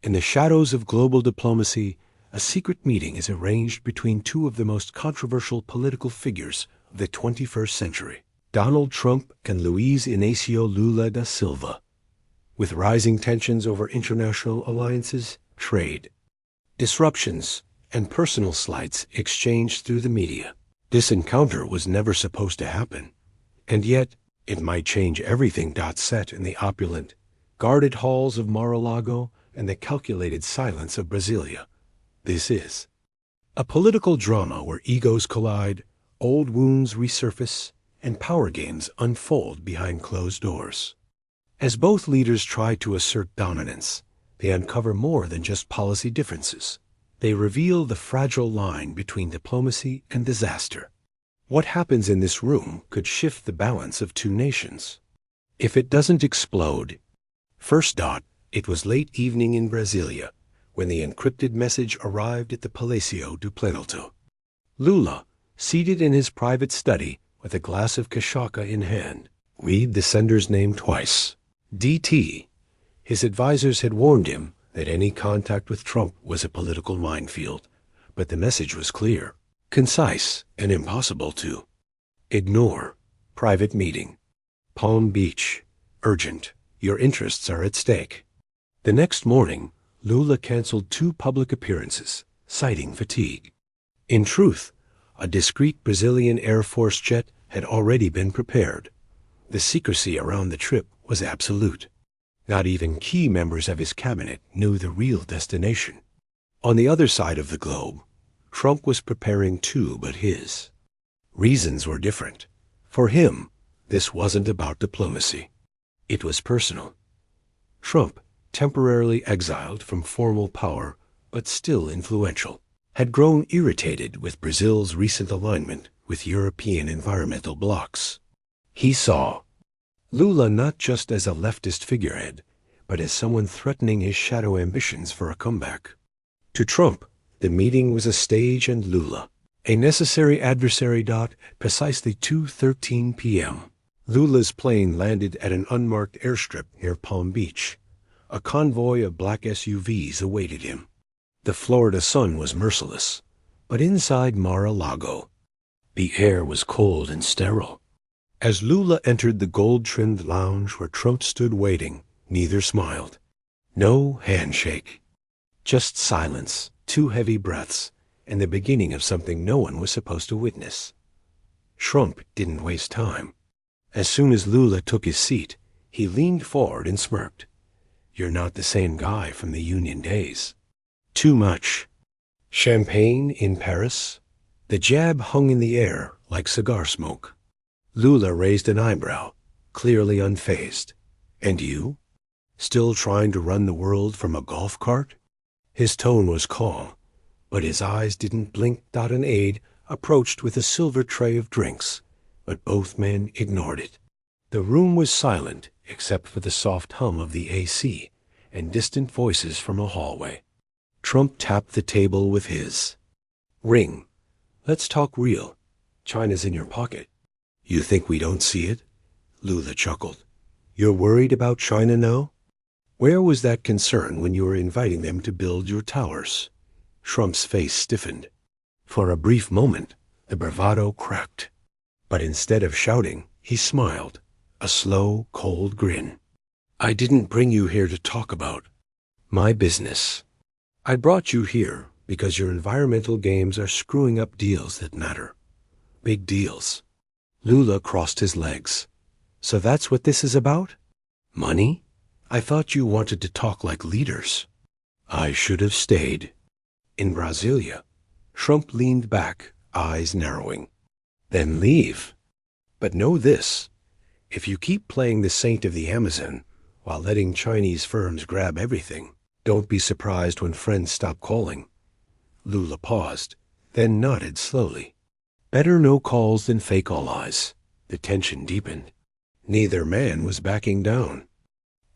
In the shadows of global diplomacy, a secret meeting is arranged between two of the most controversial political figures of the 21st century, Donald Trump and Luiz Inácio Lula da Silva, with rising tensions over international alliances, trade, disruptions, and personal slights exchanged through the media. This encounter was never supposed to happen, and yet it might change everything. Set in the opulent, guarded halls of Mar-a-Lago and the calculated silence of Brasilia. This is a political drama where egos collide, old wounds resurface, and power games unfold behind closed doors. As both leaders try to assert dominance, they uncover more than just policy differences. They reveal the fragile line between diplomacy and disaster. What happens in this room could shift the balance of two nations. If it doesn't explode. First. It was late evening in Brasilia when the encrypted message arrived at the Palácio do Planalto. Lula, seated in his private study with a glass of cachaça in hand, read the sender's name twice. DT. His advisors had warned him that any contact with Trump was a political minefield, but the message was clear, concise, and impossible to ignore. Private meeting. Palm Beach. Urgent. Your interests are at stake. The next morning, Lula canceled 2 public appearances, citing fatigue. In truth, a discreet Brazilian Air Force jet had already been prepared. The secrecy around the trip was absolute. Not even key members of his cabinet knew the real destination. On the other side of the globe, Trump was preparing too, but his reasons were different. For him, this wasn't about diplomacy. It was personal. Trump, temporarily exiled from formal power but still influential, had grown irritated with Brazil's recent alignment with European environmental blocs. He saw Lula not just as a leftist figurehead, but as someone threatening his shadow ambitions for a comeback. To Trump, the meeting was a stage and Lula a necessary adversary. Precisely 2:13 p.m. Lula's plane landed at an unmarked airstrip near Palm Beach. A convoy of black SUVs awaited him. The Florida sun was merciless, but inside Mar-a-Lago, the air was cold and sterile. As Lula entered the gold-trimmed lounge where Trump stood waiting, neither smiled. No handshake. Just silence, 2 heavy breaths, and the beginning of something no one was supposed to witness. Trump didn't waste time. As soon as Lula took his seat, he leaned forward and smirked. You're not the same guy from the Union days. Too much. Champagne in Paris? The jab hung in the air like cigar smoke. Lula raised an eyebrow, clearly unfazed. And you? Still trying to run the world from a golf cart? His tone was calm, but his eyes didn't blink. An aide approached with a silver tray of drinks, but both men ignored it. The room was silent except for the soft hum of the AC and distant voices from a hallway. Trump tapped the table with his ring. Let's talk real. China's in your pocket. You think we don't see it? Lula chuckled. You're worried about China now? Where was that concern when you were inviting them to build your towers? Trump's face stiffened. For a brief moment, the bravado cracked. But instead of shouting, he smiled, a slow, cold grin. I didn't bring you here to talk about my business. I brought you here because your environmental games are screwing up deals that matter. Big deals. Lula crossed his legs. So that's what this is about? Money? I thought you wanted to talk like leaders. I should have stayed. In Brasilia, Trump leaned back, eyes narrowing. Then leave. But know this. If you keep playing the saint of the Amazon while letting Chinese firms grab everything, don't be surprised when friends stop calling. Lula paused, then nodded slowly. Better no calls than fake allies. The tension deepened. Neither man was backing down.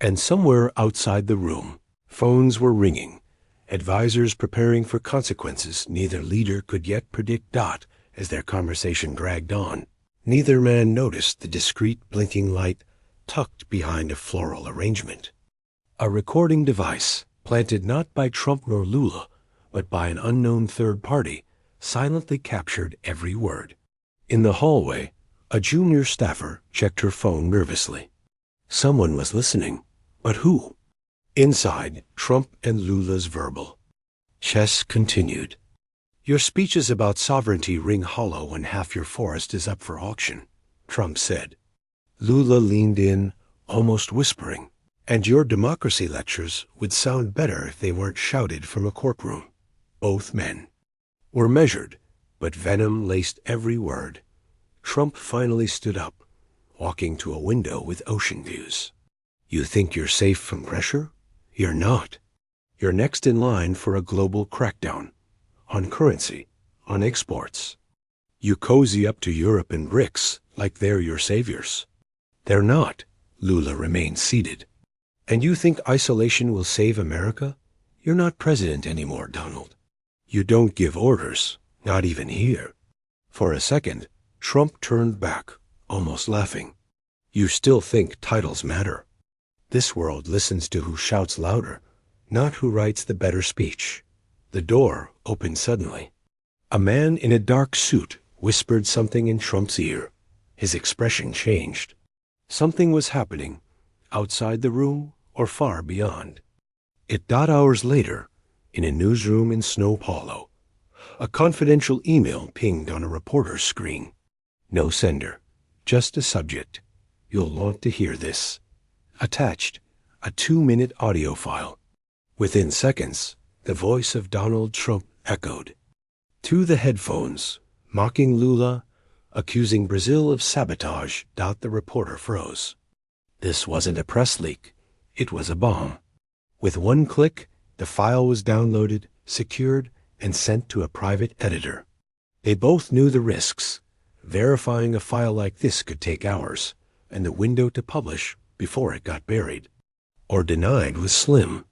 And somewhere outside the room, phones were ringing, advisors preparing for consequences neither leader could yet predict. As their conversation dragged on, neither man noticed the discreet blinking light tucked behind a floral arrangement. A recording device, planted not by Trump nor Lula, but by an unknown third party, silently captured every word. In the hallway, a junior staffer checked her phone nervously. Someone was listening, but who? Inside, Trump and Lula's verbal. Chess continued. Your speeches about sovereignty ring hollow when half your forest is up for auction, Trump said. Lula leaned in, almost whispering. And your democracy lectures would sound better if they weren't shouted from a courtroom. Both men were measured, but venom laced every word. Trump finally stood up, walking to a window with ocean views. You think you're safe from pressure? You're not. You're next in line for a global crackdown. On currency, on exports. You cozy up to Europe and BRICS like they're your saviors. They're not. Lula remained seated. And you think isolation will save America? You're not president anymore, Donald. You don't give orders, not even here. For a second, Trump turned back, almost laughing. You still think titles matter. This world listens to who shouts louder, not who writes the better speech. The door opened suddenly. A man in a dark suit whispered something in Trump's ear. His expression changed. Something was happening, outside the room or far beyond. Hours later, in a newsroom in Snow Hollow, a confidential email pinged on a reporter's screen. No sender, just a subject. You'll want to hear this. Attached, a 2-minute audio file. Within seconds, the voice of Donald Trump echoed. To the headphones, mocking Lula, accusing Brazil of sabotage. The reporter froze. This wasn't a press leak. It was a bomb. With one click, the file was downloaded, secured, and sent to a private editor. They both knew the risks. Verifying a file like this could take hours, and the window to publish before it got buried or denied was slim.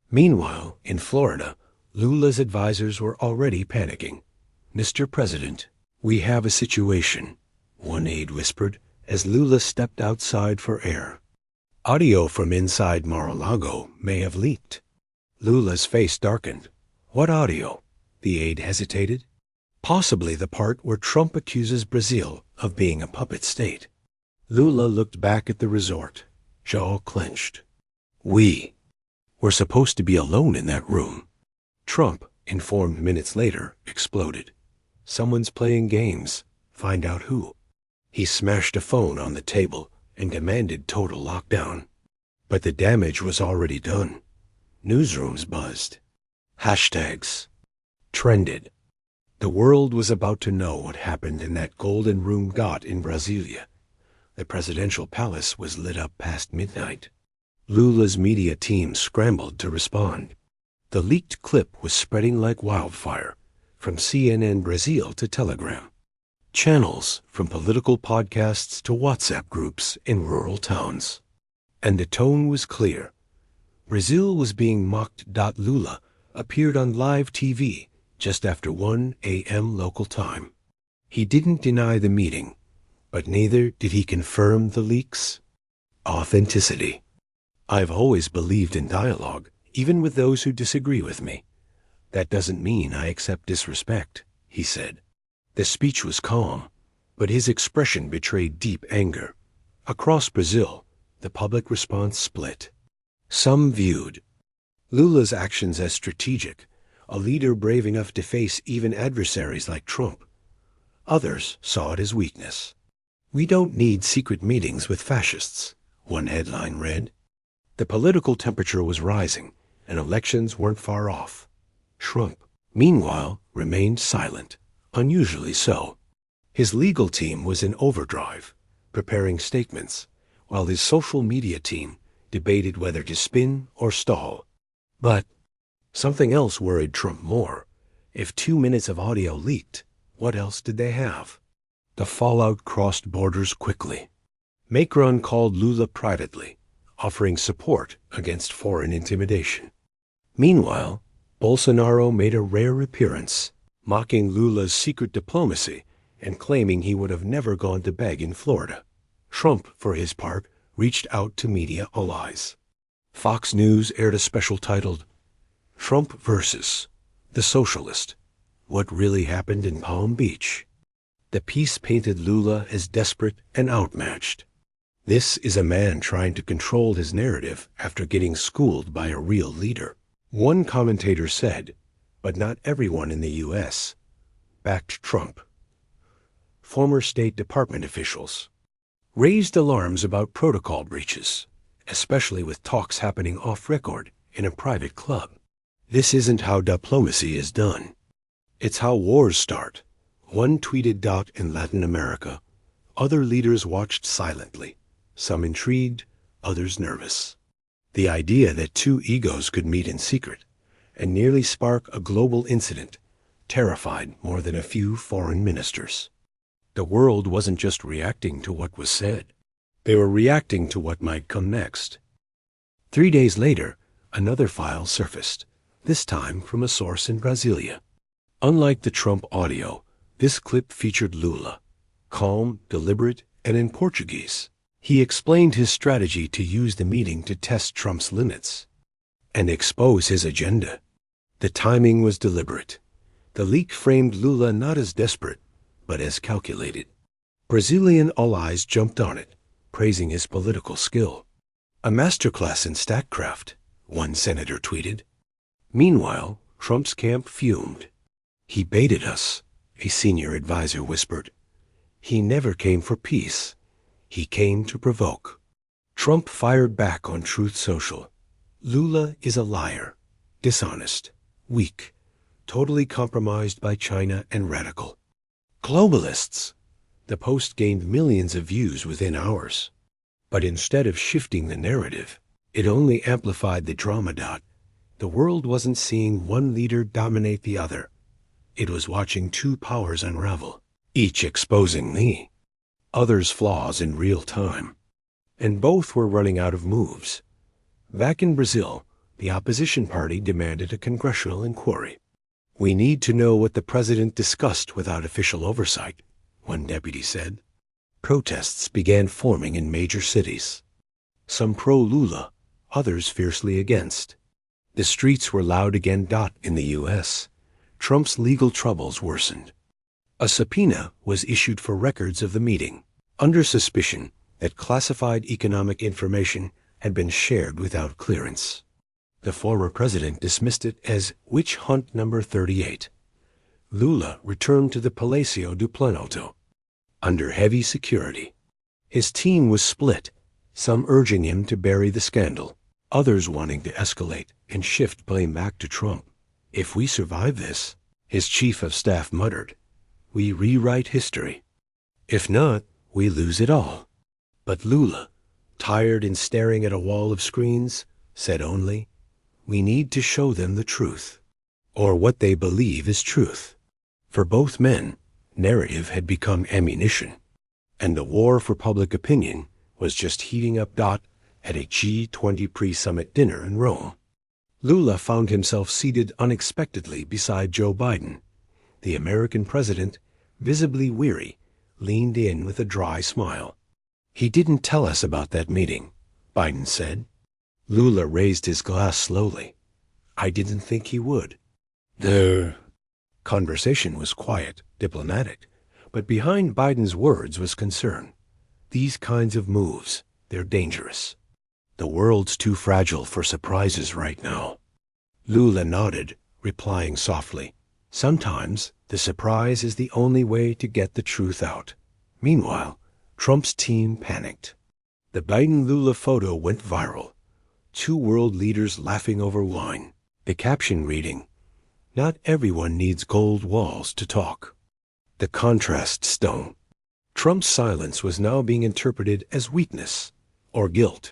Meanwhile, in Florida, Lula's advisors were already panicking. Mr. President, we have a situation, one aide whispered as Lula stepped outside for air. Audio from inside Mar-a-Lago may have leaked. Lula's face darkened. What audio? The aide hesitated. Possibly the part where Trump accuses Brazil of being a puppet state. Lula looked back at the resort, jaw clenched. We're supposed to be alone in that room. Trump, informed minutes later, exploded. Someone's playing games. Find out who. He smashed a phone on the table and demanded total lockdown. But the damage was already done. Newsrooms buzzed. Hashtags trended. The world was about to know what happened in that golden room got in Brasilia. The presidential palace was lit up past midnight. Lula's media team scrambled to respond. The leaked clip was spreading like wildfire, from CNN Brazil to Telegram. Channels from political podcasts to WhatsApp groups in rural towns. And the tone was clear. Brazil was being mocked. Lula appeared on live TV just after 1 a.m. local time. He didn't deny the meeting, but neither did he confirm the leaks. Authenticity. I've always believed in dialogue, even with those who disagree with me. That doesn't mean I accept disrespect, he said. The speech was calm, but his expression betrayed deep anger. Across Brazil, the public response split. Some viewed Lula's actions as strategic, a leader brave enough to face even adversaries like Trump. Others saw it as weakness. We don't need secret meetings with fascists, one headline read. The political temperature was rising, and elections weren't far off. Trump, meanwhile, remained silent, unusually so. His legal team was in overdrive, preparing statements, while his social media team debated whether to spin or stall. But something else worried Trump more. If 2 minutes of audio leaked, what else did they have? The fallout crossed borders quickly. Macron called Lula privately, offering support against foreign intimidation. Meanwhile, Bolsonaro made a rare appearance, mocking Lula's secret diplomacy and claiming he would have never gone to beg in Florida. Trump, for his part, reached out to media allies. Fox News aired a special titled, Trump versus the socialist. What really happened in Palm Beach? The piece painted Lula as desperate and outmatched. This is a man trying to control his narrative after getting schooled by a real leader. One commentator said, but not everyone in the U.S. backed Trump. Former State Department officials raised alarms about protocol breaches, especially with talks happening off-record in a private club. This isn't how diplomacy is done. It's how wars start. One tweeted. In Latin America, other leaders watched silently, some intrigued, others nervous. The idea that two egos could meet in secret and nearly spark a global incident terrified more than a few foreign ministers. The world wasn't just reacting to what was said. They were reacting to what might come next. 3 days later, another file surfaced, this time from a source in Brasilia. Unlike the Trump audio, this clip featured Lula, calm, deliberate, and in Portuguese. He explained his strategy to use the meeting to test Trump's limits and expose his agenda. The timing was deliberate. The leak framed Lula not as desperate, but as calculated. Brazilian allies jumped on it, praising his political skill. A masterclass in statecraft, one senator tweeted. Meanwhile, Trump's camp fumed. He baited us, a senior advisor whispered. He never came for peace. He came to provoke. Trump fired back on Truth Social. Lula is a liar, dishonest, weak, totally compromised by China and radical. Globalists. The post gained millions of views within hours. But instead of shifting the narrative, it only amplified the drama. The world wasn't seeing one leader dominate the other. It was watching two powers unravel, each exposing the other's flaws in real time. And both were running out of moves. Back in Brazil, the opposition party demanded a congressional inquiry. We need to know what the president discussed without official oversight, one deputy said. Protests began forming in major cities. Some pro-Lula, others fiercely against. The streets were loud again. In the U.S., Trump's legal troubles worsened. A subpoena was issued for records of the meeting, under suspicion that classified economic information had been shared without clearance. The former president dismissed it as witch hunt number 38. Lula returned to the Palacio do Planalto, under heavy security. His team was split, some urging him to bury the scandal, others wanting to escalate and shift blame back to Trump. If we survive this, his chief of staff muttered, we rewrite history. If not, we lose it all. But Lula, tired and staring at a wall of screens, said only, we need to show them the truth, or what they believe is truth. For both men, narrative had become ammunition, and the war for public opinion was just heating up. At a G20 pre-summit dinner in Rome, Lula found himself seated unexpectedly beside Joe Biden. The American president, visibly weary, leaned in with a dry smile. He didn't tell us about that meeting, Biden said. Lula raised his glass slowly. I didn't think he would. The conversation was quiet, diplomatic, but behind Biden's words was concern. These kinds of moves, they're dangerous. The world's too fragile for surprises right now. Lula nodded, replying softly, sometimes the surprise is the only way to get the truth out. Meanwhile, Trump's team panicked. The Biden-Lula photo went viral. Two world leaders laughing over wine. The caption reading, not everyone needs gold walls to talk. The contrast stung. Trump's silence was now being interpreted as weakness or guilt.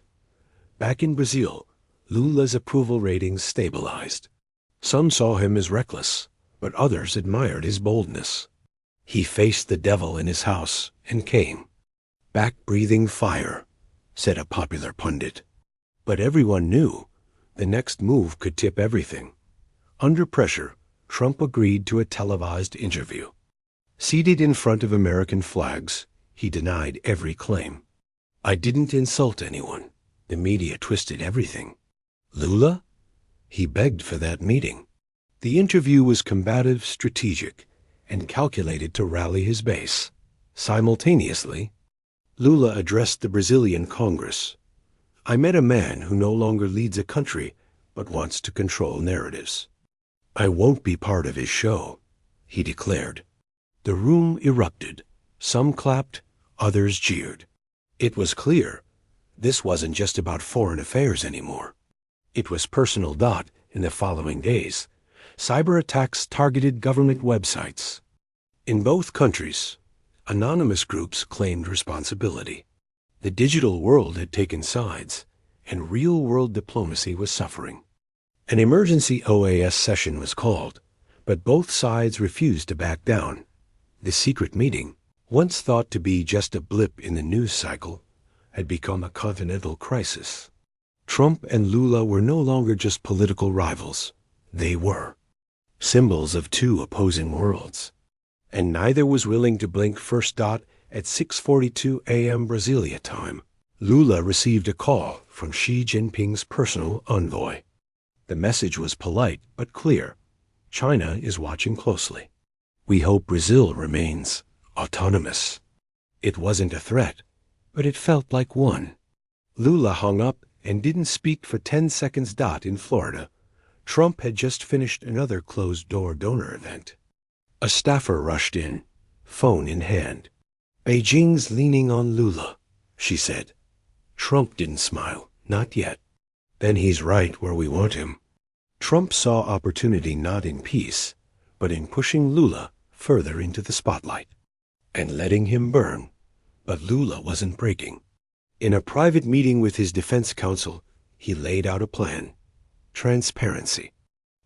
Back in Brazil, Lula's approval ratings stabilized. Some saw him as reckless, but others admired his boldness. He faced the devil in his house and came. Back breathing fire, said a popular pundit. But everyone knew the next move could tip everything. Under pressure, Trump agreed to a televised interview. Seated in front of American flags, he denied every claim. I didn't insult anyone. The media twisted everything. Lula? He begged for that meeting. The interview was combative, strategic, and calculated to rally his base. Simultaneously, Lula addressed the Brazilian Congress. "I met a man who no longer leads a country, but wants to control narratives. I won't be part of his show," he declared. The room erupted. Some clapped, others jeered. It was clear this wasn't just about foreign affairs anymore. It was personal. In the following days, cyber attacks targeted government websites. In both countries, anonymous groups claimed responsibility. The digital world had taken sides, and real-world diplomacy was suffering. An emergency OAS session was called, but both sides refused to back down. The secret meeting, once thought to be just a blip in the news cycle, had become a continental crisis. Trump and Lula were no longer just political rivals. They were symbols of two opposing worlds. And neither was willing to blink. First. At 6:42 a.m. Brasilia time, Lula received a call from Xi Jinping's personal envoy. The message was polite but clear. "China is watching closely. We hope Brazil remains autonomous." It wasn't a threat, but it felt like one. Lula hung up and didn't speak for 10 seconds. In Florida, Trump had just finished another closed-door donor event. A staffer rushed in, phone in hand. "Beijing's leaning on Lula," she said. Trump didn't smile. Not yet. "Then he's right where we want him." Trump saw opportunity not in peace, but in pushing Lula further into the spotlight and letting him burn. But Lula wasn't breaking. In a private meeting with his defense counsel, he laid out a plan. Transparency.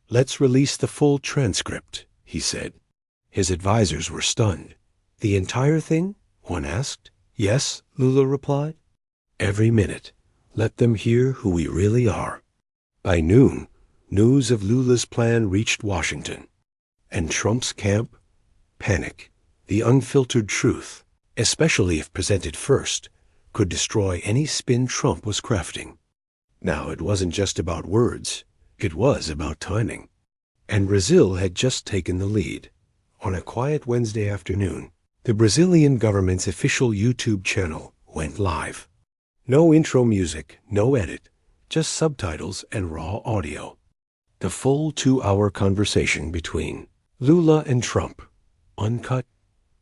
"Let's release the full transcript," he said. His advisors were stunned. "The entire thing?" one asked. "Yes," Lula replied. "Every minute. Let them hear who we really are." By noon, news of Lula's plan reached Washington. And Trump's camp? Panic. The unfiltered truth, especially if presented first, could destroy any spin Trump was crafting. Now, it wasn't just about words. It was about timing. And Brazil had just taken the lead. On a quiet Wednesday afternoon, the Brazilian government's official YouTube channel went live. No intro music, no edit, just subtitles and raw audio. The full 2-hour conversation between Lula and Trump. Uncut,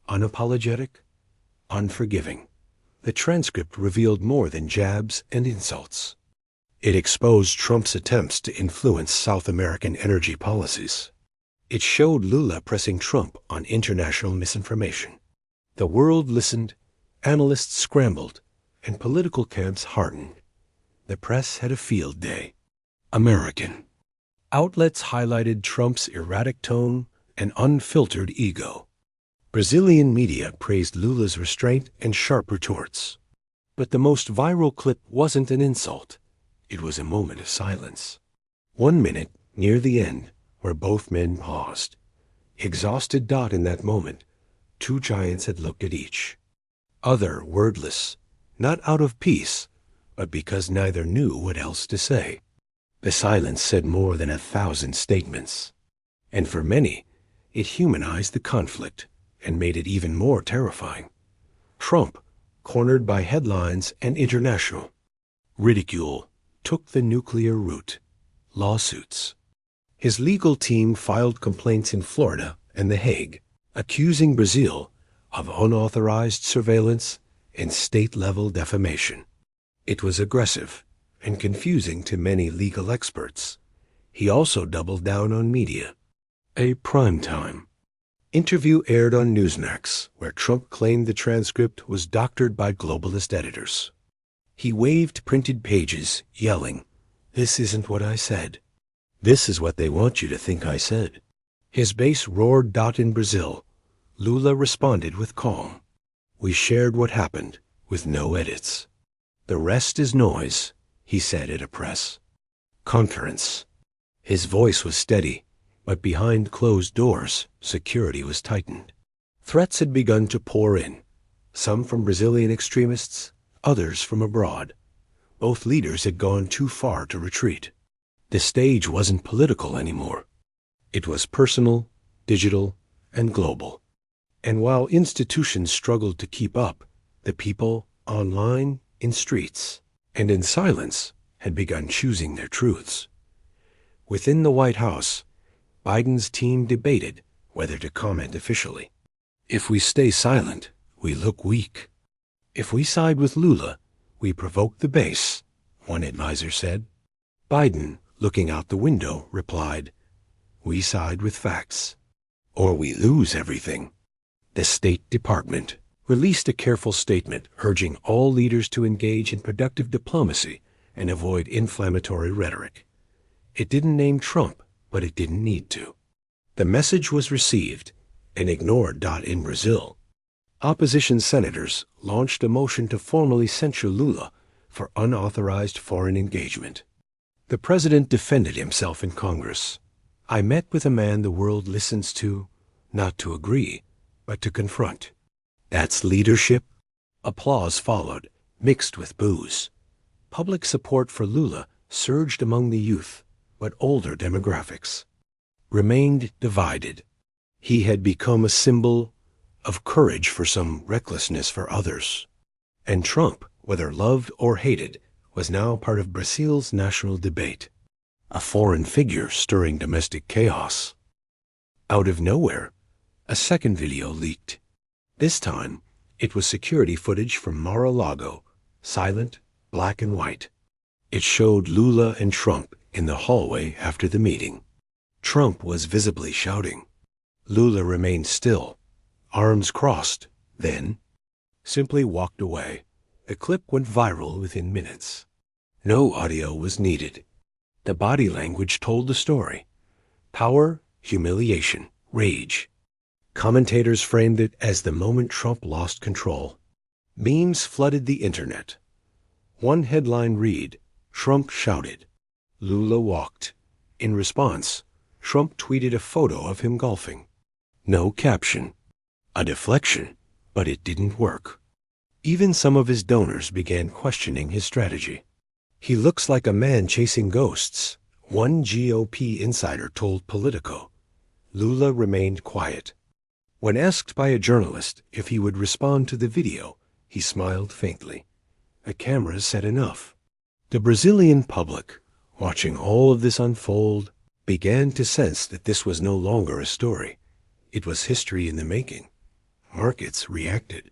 unapologetic, unforgiving. The transcript revealed more than jabs and insults. It exposed Trump's attempts to influence South American energy policies. It showed Lula pressing Trump on international misinformation. The world listened, analysts scrambled, and political camps hardened. The press had a field day. American. Outlets highlighted Trump's erratic tone and unfiltered ego. Brazilian media praised Lula's restraint and sharp retorts. But the most viral clip wasn't an insult. It was a moment of silence. 1 minute, near the end, where both men paused. Exhausted. In that moment, two giants had looked at each. Other wordless, not out of peace, but because neither knew what else to say. The silence said more than 1,000 statements. And for many, it humanized the conflict and made it even more terrifying. Trump, cornered by headlines and international ridicule, took the nuclear route. Lawsuits. His legal team filed complaints in Florida and The Hague, accusing Brazil of unauthorized surveillance and state-level defamation. It was aggressive and confusing to many legal experts. He also doubled down on media. A primetime interview aired on Newsmax, where Trump claimed the transcript was doctored by globalist editors. He waved printed pages, yelling, "This isn't what I said. This is what they want you to think I said." His base roared. In Brazil, Lula responded with calm. "We shared what happened, with no edits. The rest is noise," he said at a press conference. His voice was steady, but behind closed doors, security was tightened. Threats had begun to pour in, some from Brazilian extremists, others from abroad. Both leaders had gone too far to retreat. The stage wasn't political anymore. It was personal, digital, and global. And while institutions struggled to keep up, the people, online, in streets, and in silence, had begun choosing their truths. Within the White House, Biden's team debated whether to comment officially. If we stay silent, we look weak. If we side with Lula, we provoke the base, one advisor said. Biden, looking out the window, replied, "We side with facts, or we lose everything." The State Department released a careful statement urging all leaders to engage in productive diplomacy and avoid inflammatory rhetoric. It didn't name Trump, but it didn't need to. The message was received and ignored. In Brazil, opposition senators launched a motion to formally censure Lula for unauthorized foreign engagement. The president defended himself in Congress. "I met with a man the world listens to, not to agree, but to confront. That's leadership." Applause followed, mixed with boos. Public support for Lula surged among the youth, but older demographics remained divided. He had become a symbol of courage for some, recklessness for others. And Trump, whether loved or hated, was now part of Brazil's national debate, a foreign figure stirring domestic chaos. Out of nowhere, a second video leaked. This time, it was security footage from Mar-a-Lago, silent, black and white. It showed Lula and Trump in the hallway after the meeting. Trump was visibly shouting. Lula remained still, arms crossed, then simply walked away. The clip went viral within minutes. No audio was needed. The body language told the story. Power, humiliation, rage. Commentators framed it as the moment Trump lost control. Memes flooded the internet. One headline read, "Trump shouted. Lula walked." In response, Trump tweeted a photo of him golfing. No caption. A deflection, but it didn't work. Even some of his donors began questioning his strategy. "He looks like a man chasing ghosts," one GOP insider told Politico. Lula remained quiet. When asked by a journalist if he would respond to the video, he smiled faintly. The cameras said enough. The Brazilian public, watching all of this unfold, began to sense that this was no longer a story. It was history in the making. Markets reacted.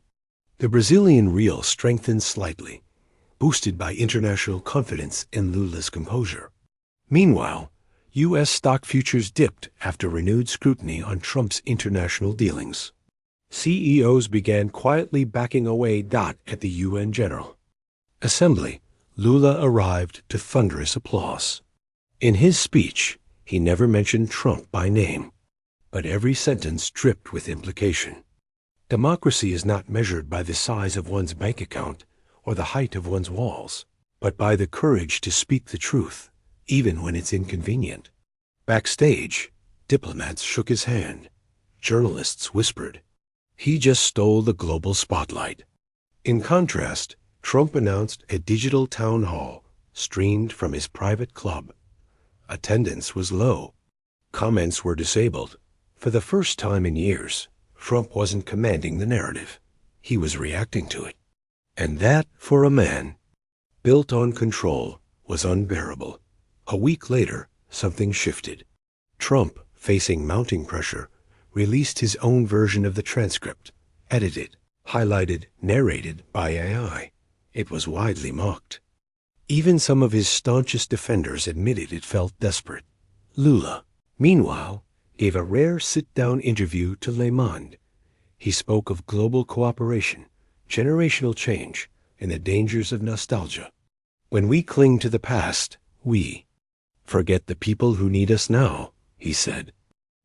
The Brazilian real strengthened slightly, boosted by international confidence in Lula's composure. Meanwhile, U.S. stock futures dipped after renewed scrutiny on Trump's international dealings. CEOs began quietly backing away. At the UN General Assembly, Lula arrived to thunderous applause. In his speech, he never mentioned Trump by name, but every sentence dripped with implication. Democracy is not measured by the size of one's bank account or the height of one's walls, but by the courage to speak the truth, even when it's inconvenient. Backstage, diplomats shook his hand. Journalists whispered. He just stole the global spotlight. In contrast, Trump announced a digital town hall streamed from his private club. Attendance was low. Comments were disabled. For the first time in years, Trump wasn't commanding the narrative. He was reacting to it. And that, for a man built on control, was unbearable. A week later, something shifted. Trump, facing mounting pressure, released his own version of the transcript, edited, highlighted, narrated by AI. It was widely mocked. Even some of his staunchest defenders admitted it felt desperate. Lula, meanwhile, gave a rare sit-down interview to Le Monde. He spoke of global cooperation, generational change, and the dangers of nostalgia. "When we cling to the past, we forget the people who need us now," he said.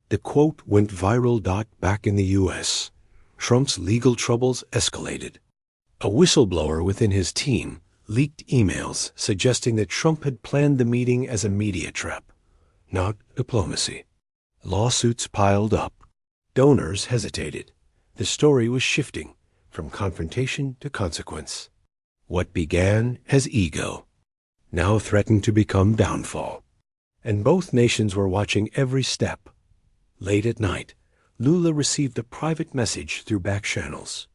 The quote went viral. Back in the U.S., Trump's legal troubles escalated. A whistleblower within his team leaked emails suggesting that Trump had planned the meeting as a media trap, not diplomacy. Lawsuits piled up. Donors hesitated. The story was shifting from confrontation to consequence. What began as ego now threatened to become downfall. and both nations were watching every step. Late at night, Lula received a private message through back channels.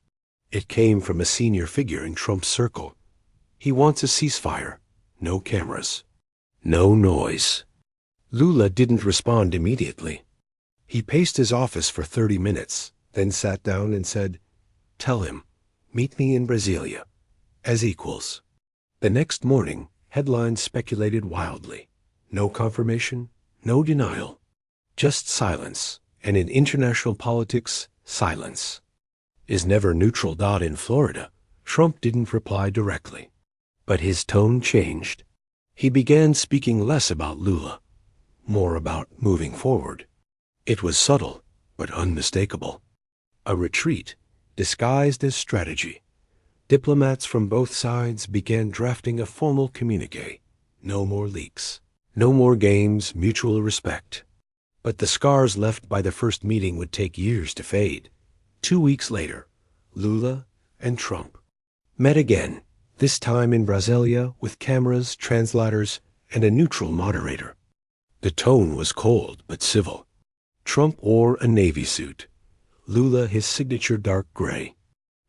It came from a senior figure in Trump's circle. He wants a ceasefire, no cameras, no noise. Lula didn't respond immediately. He paced his office for 30 minutes, then sat down and said, "Tell him, meet me in Brasilia, as equals." The next morning, headlines speculated wildly. No confirmation, no denial, just silence, and in international politics, silence. Is never neutral. In Florida, Trump didn't reply directly. But his tone changed. He began speaking less about Lula, more about moving forward. It was subtle, but unmistakable. A retreat, disguised as strategy. Diplomats from both sides began drafting a formal communiqué. No more leaks. No more games, mutual respect. But the scars left by the first meeting would take years to fade. 2 weeks later, Lula and Trump met again, this time in Brasilia with cameras, translators, and a neutral moderator. The tone was cold but civil. Trump wore a navy suit, Lula his signature dark gray.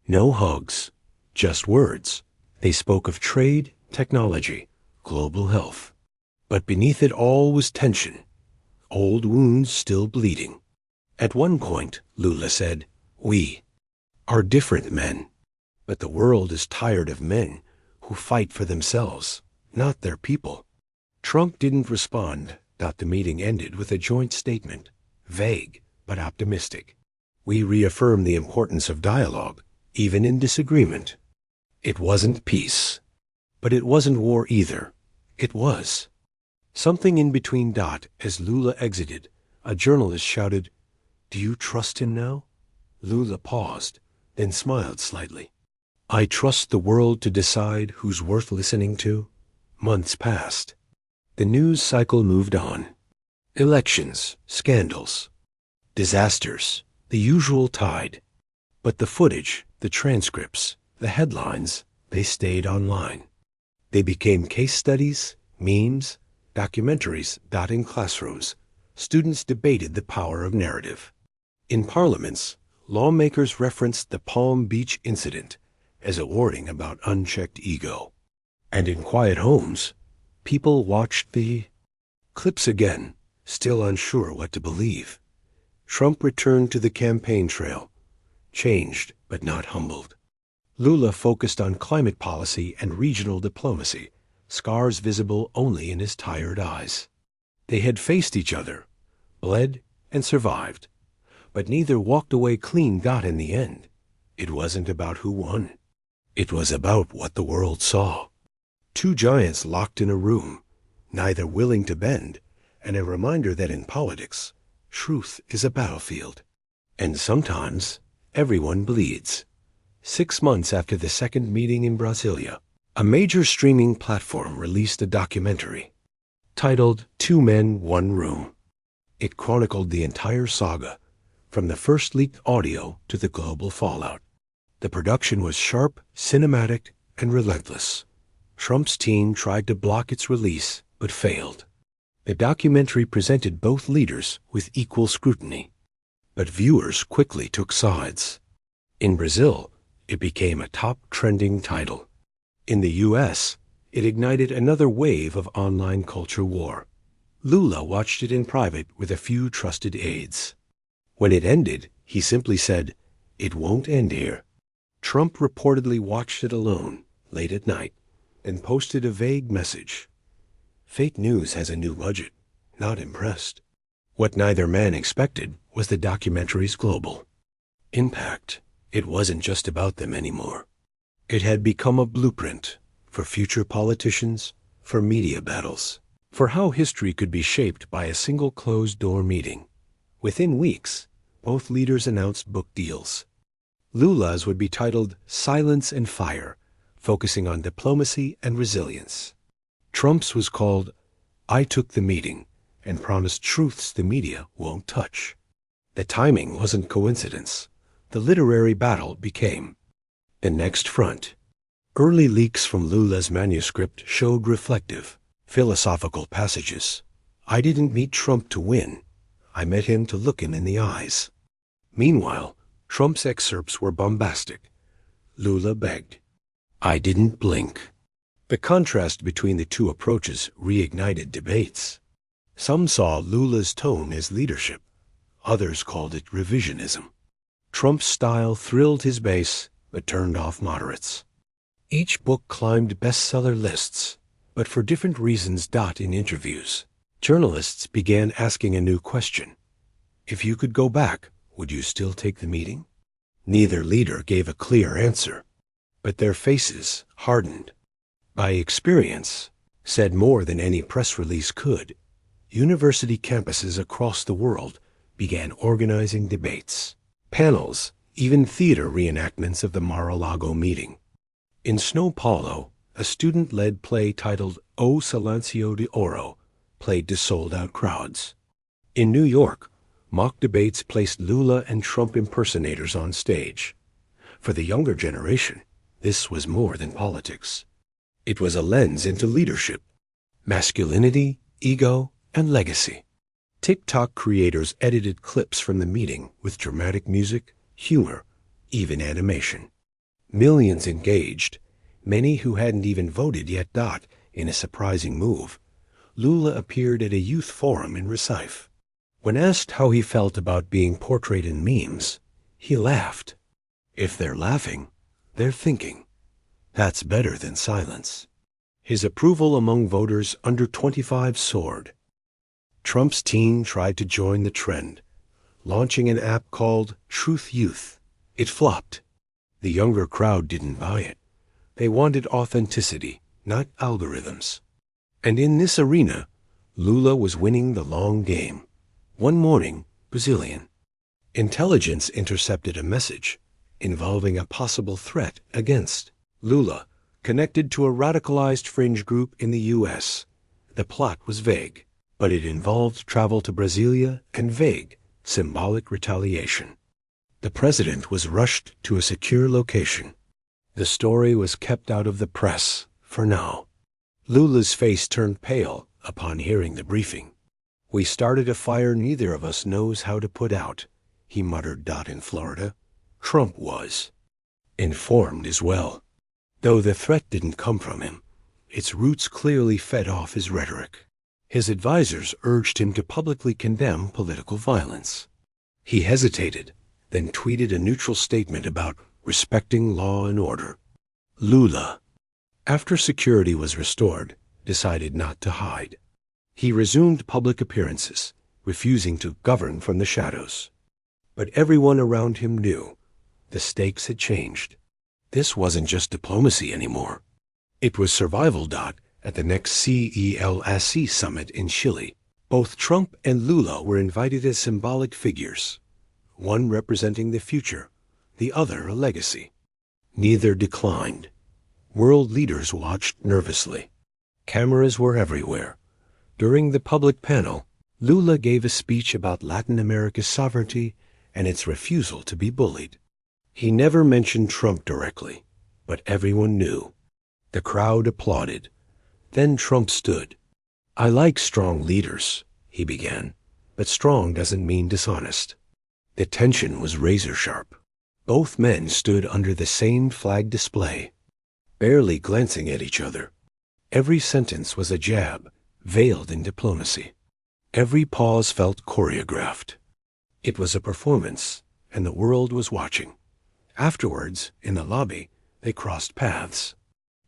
No hugs, just words. They spoke of trade, technology, global health. But beneath it all was tension, old wounds still bleeding. At one point, Lula said, "We are different men, but the world is tired of men who fight for themselves, not their people." Trump didn't respond. The meeting ended with a joint statement, vague but optimistic. "We reaffirm the importance of dialogue, even in disagreement." It wasn't peace, but it wasn't war either. It was something in between. As Lula exited, a journalist shouted, "Do you trust him now?" Lula paused, then smiled slightly. "I trust the world to decide who's worth listening to." Months passed. The news cycle moved on. Elections, scandals, disasters, the usual tide. But the footage, the transcripts, the headlines, they stayed online. They became case studies, memes, documentaries. In classrooms, students debated the power of narrative. In parliaments, lawmakers referenced the Palm Beach incident as a warning about unchecked ego. And in quiet homes, people watched the clips again, still unsure what to believe. Trump returned to the campaign trail, changed but not humbled. Lula focused on climate policy and regional diplomacy, scars visible only in his tired eyes. They had faced each other, bled, and survived, but neither walked away clean. In the end, it wasn't about who won. It was about what the world saw. Two giants locked in a room, neither willing to bend, and a reminder that in politics, truth is a battlefield. And sometimes, everyone bleeds. 6 months after the second meeting in Brasilia, a major streaming platform released a documentary titled "Two Men, One Room." It chronicled the entire saga, from the first leaked audio to the global fallout. The production was sharp, cinematic, and relentless. Trump's team tried to block its release, but failed. The documentary presented both leaders with equal scrutiny, but viewers quickly took sides. In Brazil, it became a top trending title. In the U.S., it ignited another wave of online culture war. Lula watched it in private with a few trusted aides. When it ended, he simply said, "It won't end here." Trump reportedly watched it alone, late at night, and posted a vague message. Fake news has a new budget. Not impressed. What neither man expected was the documentary's global impact. It wasn't just about them anymore. It had become a blueprint for future politicians, for media battles, for how history could be shaped by a single closed-door meeting. Within weeks, both leaders announced book deals. Lula's would be titled "Silence and Fire," focusing on diplomacy and resilience. Trump's was called "I Took the Meeting," and promised truths the media won't touch. The timing wasn't coincidence. The literary battle became the next front. Early leaks from Lula's manuscript showed reflective, philosophical passages, I didn't meet Trump to win. I met him to look him in the eyes. Meanwhile, Trump's excerpts were bombastic. Lula begged. I didn't blink. The contrast between the two approaches reignited debates. Some saw Lula's tone as leadership. Others called it revisionism. Trump's style thrilled his base, but turned off moderates. Each book climbed bestseller lists, but for different reasons. In interviews, journalists began asking a new question. If you could go back, would you still take the meeting? Neither leader gave a clear answer, but their faces hardened. By experience, said more than any press release could, university campuses across the world began organizing debates, panels, even theater reenactments of the Mar-a-Lago meeting. In São Paulo, a student-led play titled O Silencio de Oro played to sold-out crowds. In New York, mock debates placed Lula and Trump impersonators on stage. For the younger generation, this was more than politics. It was a lens into leadership, masculinity, ego, and legacy. TikTok creators edited clips from the meeting with dramatic music, humor, even animation. Millions engaged, many who hadn't even voted yet. In a surprising move, Lula appeared at a youth forum in Recife. When asked how he felt about being portrayed in memes, he laughed. If they're laughing, they're thinking. That's better than silence. His approval among voters under 25 soared. Trump's team tried to join the trend, launching an app called Truth Youth. It flopped. The younger crowd didn't buy it. They wanted authenticity, not algorithms. And in this arena, Lula was winning the long game. One morning, Brazilian intelligence intercepted a message involving a possible threat against Lula, connected to a radicalized fringe group in the U.S. The plot was vague, but it involved travel to Brasilia and vague, symbolic retaliation. The president was rushed to a secure location. The story was kept out of the press, for now. Lula's face turned pale upon hearing the briefing. We started a fire neither of us knows how to put out, he muttered. In Florida, Trump was informed as well. Though the threat didn't come from him, its roots clearly fed off his rhetoric. His advisors urged him to publicly condemn political violence. He hesitated, then tweeted a neutral statement about respecting law and order. Lula, after security was restored, decided not to hide. He resumed public appearances, refusing to govern from the shadows. But everyone around him knew the stakes had changed. This wasn't just diplomacy anymore. It was survival. At the next CELSC summit in Chile, both Trump and Lula were invited as symbolic figures, one representing the future, the other a legacy. Neither declined. World leaders watched nervously. Cameras were everywhere. During the public panel, Lula gave a speech about Latin America's sovereignty and its refusal to be bullied. He never mentioned Trump directly, but everyone knew. The crowd applauded. Then Trump stood. I like strong leaders, he began, but strong doesn't mean dishonest. The tension was razor sharp. Both men stood under the same flag display, barely glancing at each other. Every sentence was a jab, veiled in diplomacy. Every pause felt choreographed. It was a performance, and the world was watching. Afterwards, in the lobby, they crossed paths.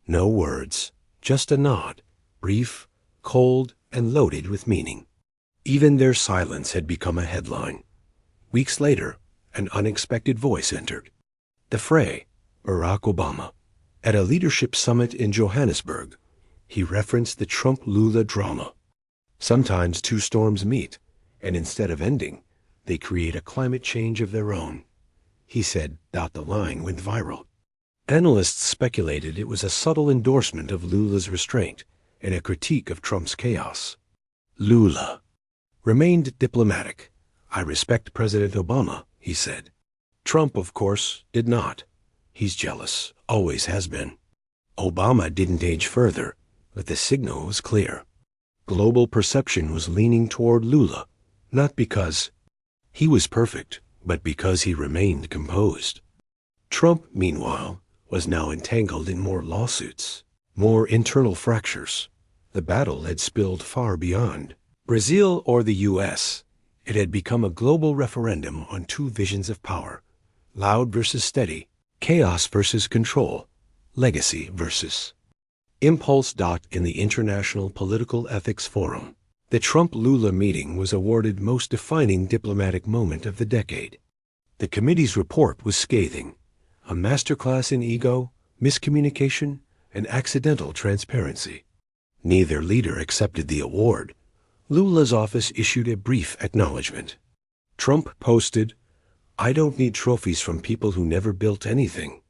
No words, just a nod, brief, cold, and loaded with meaning. Even their silence had become a headline. Weeks later, an unexpected voice entered. The fray, Barack Obama. At a leadership summit in Johannesburg, he referenced the Trump-Lula drama. Sometimes two storms meet, and instead of ending, they create a climate change of their own. He said, the line went viral. Analysts speculated it was a subtle endorsement of Lula's restraint and a critique of Trump's chaos. Lula remained diplomatic. I respect President Obama, he said. Trump, of course, did not. He's jealous, always has been. Obama didn't age further, but the signal was clear. Global perception was leaning toward Lula, not because he was perfect, but because he remained composed. Trump, meanwhile, was now entangled in more lawsuits, more internal fractures. The battle had spilled far beyond Brazil or the U.S. It had become a global referendum on two visions of power: loud versus steady, chaos versus control, legacy versus impulse. In the International Political Ethics Forum, the Trump-Lula meeting was awarded most defining diplomatic moment of the decade. The committee's report was scathing: a masterclass in ego, miscommunication, and accidental transparency. Neither leader accepted the award. Lula's office issued a brief acknowledgement. Trump posted, "I don't need trophies from people who never built anything."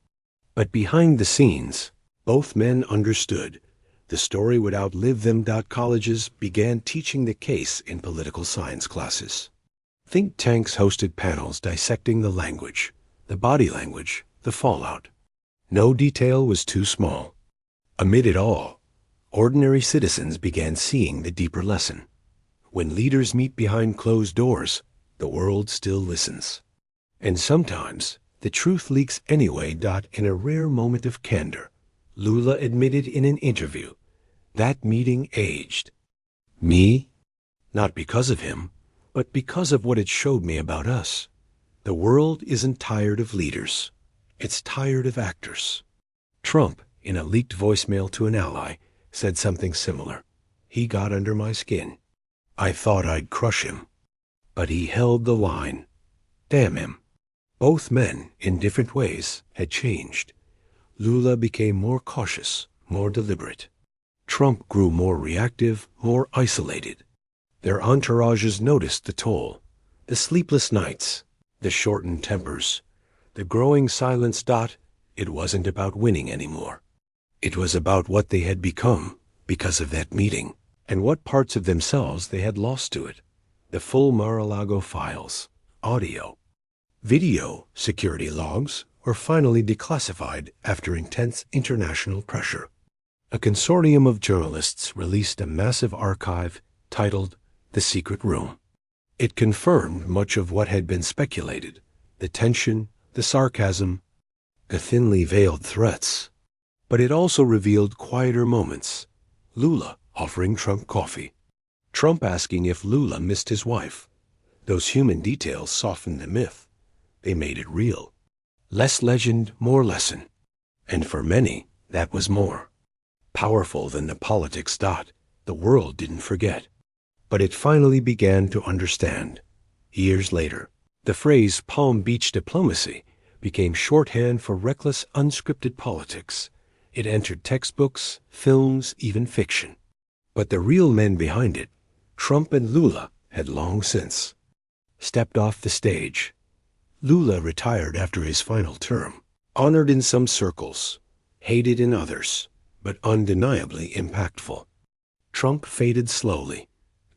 But behind the scenes, both men understood the story would outlive them. Colleges began teaching the case in political science classes. Think tanks hosted panels dissecting the language, the body language, the fallout. No detail was too small. Amid it all, ordinary citizens began seeing the deeper lesson. When leaders meet behind closed doors, the world still listens. And sometimes the truth leaks anyway. In a rare moment of candor, Lula admitted in an interview, "That meeting aged me, not because of him, but because of what it showed me about us. The world isn't tired of leaders. It's tired of actors." Trump, in a leaked voicemail to an ally, said something similar. "He got under my skin. I thought I'd crush him. But he held the line. Damn him." Both men, in different ways, had changed. Lula became more cautious, more deliberate. Trump grew more reactive, more isolated. Their entourages noticed the toll: the sleepless nights, the shortened tempers, the growing silence. It wasn't about winning anymore. It was about what they had become because of that meeting, and what parts of themselves they had lost to it. The full Mar-a-Lago files, audio, video, security logs were finally declassified after intense international pressure. A consortium of journalists released a massive archive titled The Secret Room. It confirmed much of what had been speculated: the tension, the sarcasm, the thinly veiled threats. But it also revealed quieter moments: Lula offering Trump coffee, Trump asking if Lula missed his wife. Those human details softened the myth. They made it real. Less legend, more lesson. And for many, that was more powerful than the politics. The world didn't forget. But it finally began to understand. Years later, the phrase Palm Beach diplomacy became shorthand for reckless, unscripted politics. It entered textbooks, films, even fiction. But the real men behind it, Trump and Lula, had long since stepped off the stage. Lula retired after his final term, honored in some circles, hated in others, but undeniably impactful. Trump faded slowly,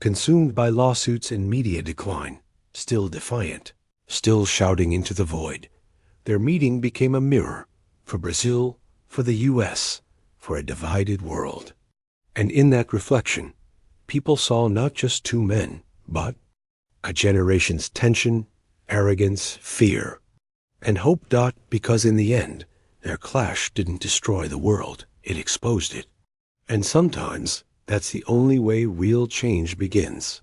consumed by lawsuits and media decline, still defiant, still shouting into the void. Their meeting became a mirror for Brazil, for the U.S., for a divided world. And in that reflection, people saw not just two men, but a generation's tension, arrogance, fear, and hope. Because in the end, their clash didn't destroy the world, it exposed it. And sometimes that's the only way real change begins.